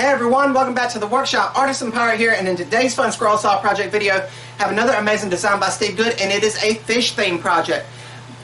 Hey everyone, welcome back to the workshop. Artisan Pirate here, and in today's fun scroll saw project video, have another amazing design by Steve Good, and it is a fish theme project.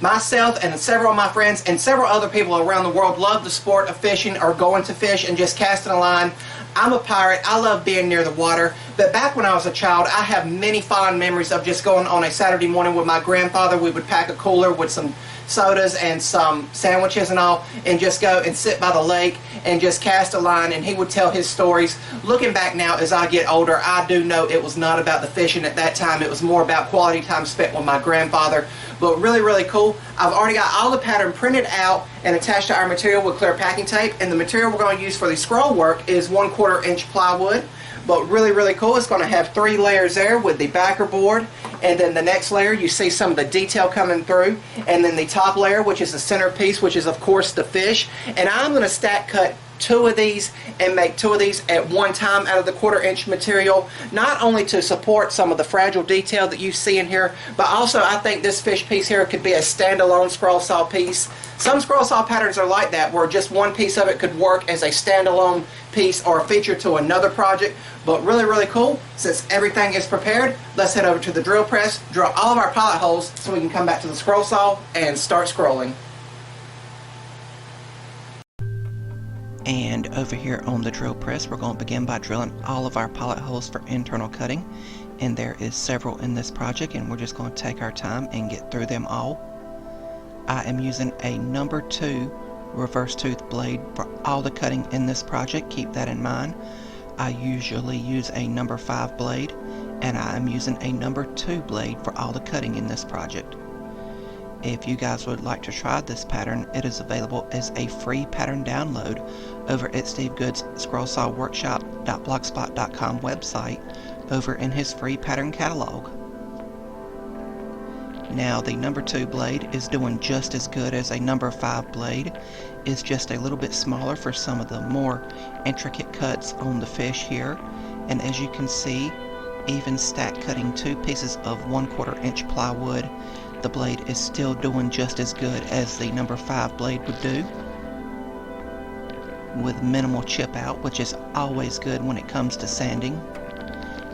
Myself and several of my friends and several other people around the world love the sport of fishing or going to fish and just casting a line. I'm a pirate. I love being near the water, but back when I was a child, I have many fond memories of just going on a Saturday morning with my grandfather. We would pack a cooler with some sodas and some sandwiches and all, and just go and sit by the lake and just cast a line, and he would tell his stories. Looking back now as I get older, I do know it was not about the fishing at that time. It was more about quality time spent with my grandfather. But really cool. I've already got all the pattern printed out and attached to our material with clear packing tape, and the material we're going to use for the scroll work is 1/4 inch plywood. But really cool. It's going to have 3 layers there with the backer board, and then the next layer you see some of the detail coming through, and then the top layer, which is the centerpiece, which is of course the fish. And I'm going to stack cut 2 of these and make 2 of these at one time out of the 1/4 inch material, not only to support some of the fragile detail that you see in here, but also I think this fish piece here could be a standalone scroll saw piece. Some scroll saw patterns are like that, where just one piece of it could work as a standalone piece or a feature to another project. But really cool. Since everything is prepared, let's head over to the drill press, drill all of our pilot holes so we can come back to the scroll saw and start scrolling. And over here on the drill press, we're going to begin by drilling all of our pilot holes for internal cutting, and there is several in this project, and we're just going to take our time and get through them all. I am using a number 2 reverse tooth blade for all the cutting in this project. Keep that in mind. I usually use a number 5 blade, and I am using a number 2 blade for all the cutting in this project. If you guys would like to try this pattern, it is available as a free pattern download over at Steve Good's scrollsawworkshop.blogspot.com website over in his free pattern catalog. Now the number 2 blade is doing just as good as a number 5 blade. It's just a little bit smaller for some of the more intricate cuts on the fish here. And as you can see, even stack cutting 2 pieces of 1/4 inch plywood, the blade is still doing just as good as the number 5 blade would do, with minimal chip out, which is always good when it comes to sanding.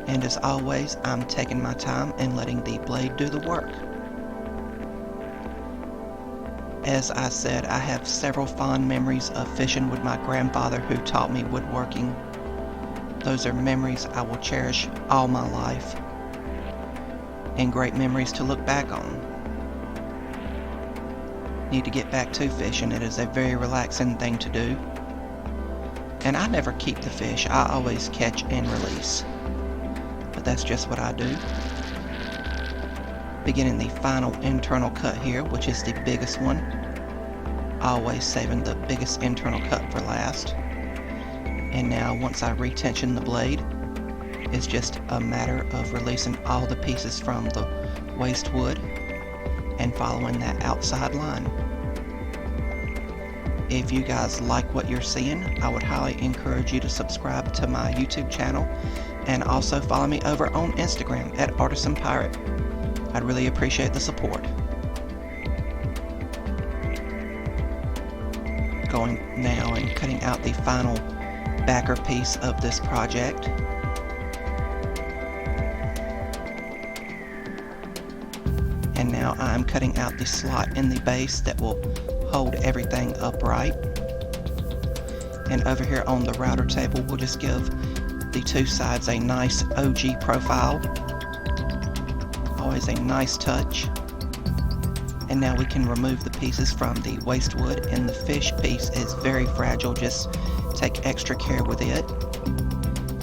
And as always, I'm taking my time and letting the blade do the work. As I said, I have several fond memories of fishing with my grandfather, who taught me woodworking. Those are memories I will cherish all my life, and great memories to look back on. Need to get back to fishing. It is a very relaxing thing to do. And I never keep the fish. I always catch and release. But that's just what I do. Beginning the final internal cut here, which is the biggest one. Always saving the biggest internal cut for last. And now once I retension the blade, it's just a matter of releasing all the pieces from the waste wood and following that outside line. If you guys like what you're seeing, I would highly encourage you to subscribe to my YouTube channel, and also follow me over on Instagram at Artisan Pirate. I'd really appreciate the support. Going now and cutting out the final backer piece of this project. And now I'm cutting out the slot in the base that will hold everything upright. And over here on the router table, we'll just give the 2 sides a nice OG profile. Always a nice touch. And now we can remove the pieces from the waste wood, and the fish piece is very fragile. Just take extra care with it.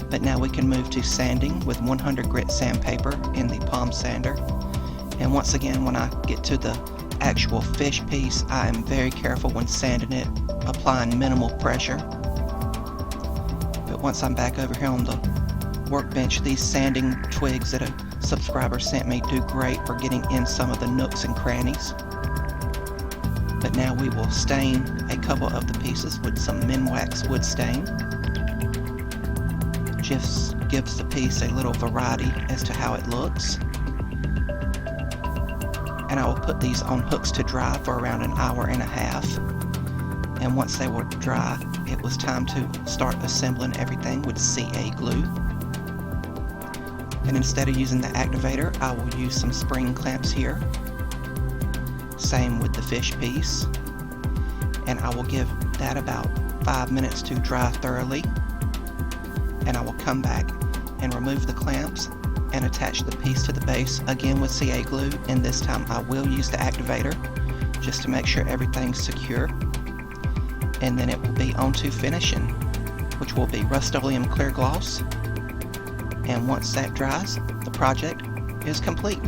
But now we can move to sanding with 100 grit sandpaper in the palm sander. And once again, when I get to the actual fish piece, I am very careful when sanding it, applying minimal pressure. But once I'm back over here on the workbench, these sanding twigs that a subscriber sent me do great for getting in some of the nooks and crannies. But now we will stain a couple of the pieces with some Minwax wood stain. Just gives the piece a little variety as to how it looks. And I will put these on hooks to dry for around 1.5 hours. And once they were dry, it was time to start assembling everything with CA glue. And instead of using the activator, I will use some spring clamps here. Same with the fish piece. And I will give that about 5 minutes to dry thoroughly. And I will come back and remove the clamps and attach the piece to the base again with CA glue, and this time I will use the activator just to make sure everything's secure. And then it will be on to finishing, which will be Rust-Oleum clear gloss. And once that dries, the project is complete.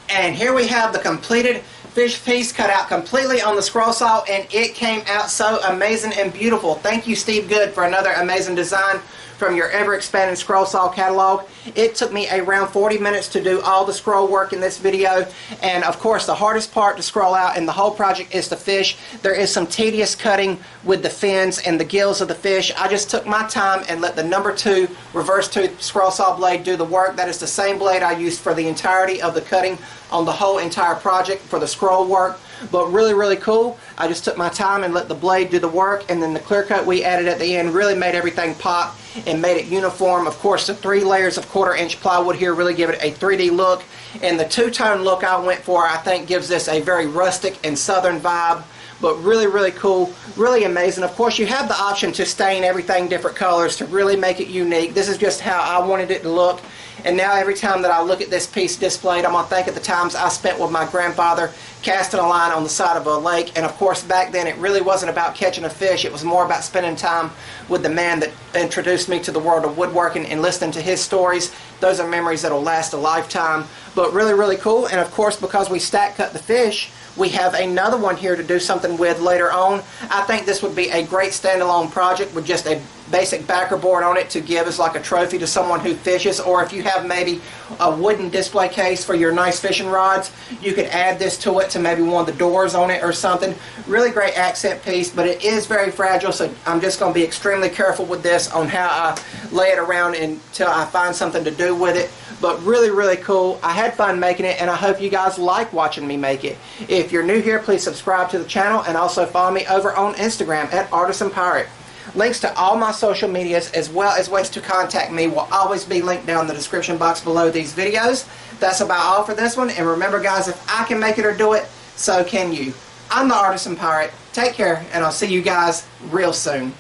And here we have the completed fish piece cut out completely on the scroll saw, and it came out so amazing and beautiful. Thank you, Steve Good, for another amazing design from your ever-expanding scroll saw catalog. It took me around 40 minutes to do all the scroll work in this video, and of course the hardest part to scroll out in the whole project is the fish. There is some tedious cutting with the fins and the gills of the fish. I just took my time and let the number 2 reverse tooth scroll saw blade do the work. That is the same blade I used for the entirety of the cutting on the whole entire project for the scroll work. But really cool. I just took my time and let the blade do the work, and then the clear coat we added at the end really made everything pop and made it uniform. Of course, the 3 layers of 1/4 inch plywood here really give it a 3D look, and the 2-tone look I went for I think gives this a very rustic and southern vibe. But really cool, really amazing. Of course, you have the option to stain everything different colors to really make it unique. This is just how I wanted it to look. And now every time that I look at this piece displayed, I'm going to think of the times I spent with my grandfather casting a line on the side of a lake. And of course, back then it really wasn't about catching a fish. It was more about spending time with the man that introduced me to the world of woodworking and listening to his stories. Those are memories that will last a lifetime. But really cool. And of course, because we stack cut the fish, we have another one here to do something with later on. I think this would be a great standalone project with just a basic backer board on it to give as like a trophy to someone who fishes, or if you have maybe a wooden display case for your nice fishing rods, you could add this to it to maybe one of the doors on it or something. Really great accent piece, but it is very fragile, so I'm just going to be extremely careful with this on how I lay it around until I find something to do with it. But really cool. I had fun making it, and I hope you guys like watching me make it. If you're new here, please subscribe to the channel and also follow me over on Instagram at Artisan Pirate. Links to all my social medias as well as ways to contact me will always be linked down in the description box below these videos. That's about all for this one, and remember guys, if I can make it or do it, so can you. I'm the Artisan Pirate. Take care, and I'll see you guys real soon.